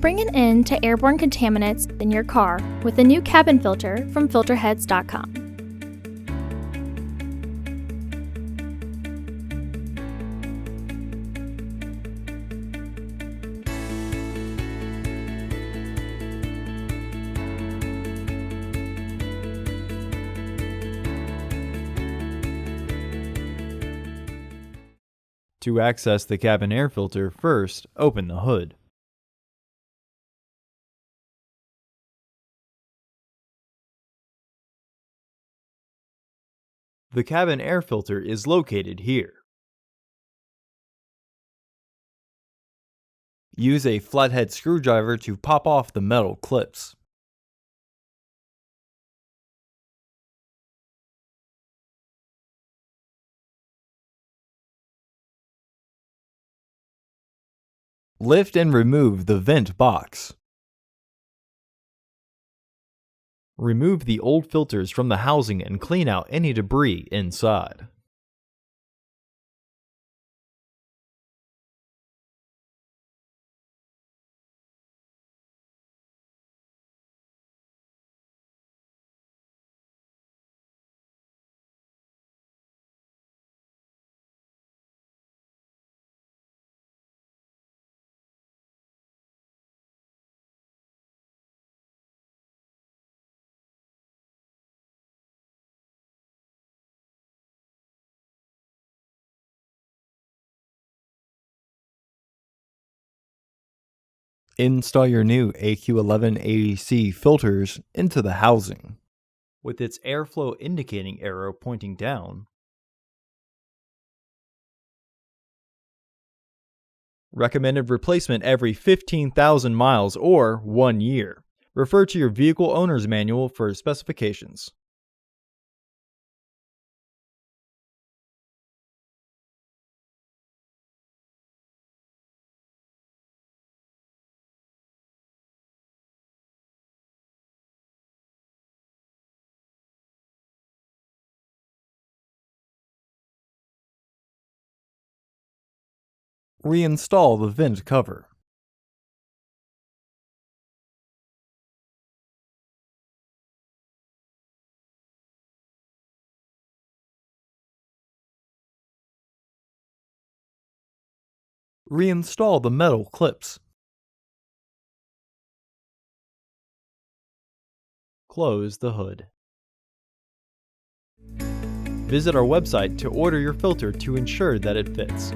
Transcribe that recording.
Bring an end to airborne contaminants in your car with a new cabin filter from Filterheads.com. To access the cabin air filter, first open the hood. The cabin air filter is located here. Use a flathead screwdriver to pop off the metal clips. Lift and remove the vent box. Remove the old filters from the housing and clean out any debris inside. Install your new AQ1180C filters into the housing. With its airflow indicating arrow pointing down, recommended replacement every 15,000 miles or 1 year. Refer to your vehicle owner's manual for specifications. Reinstall the vent cover. Reinstall the metal clips. Close the hood. Visit our website to order your filter to ensure that it fits.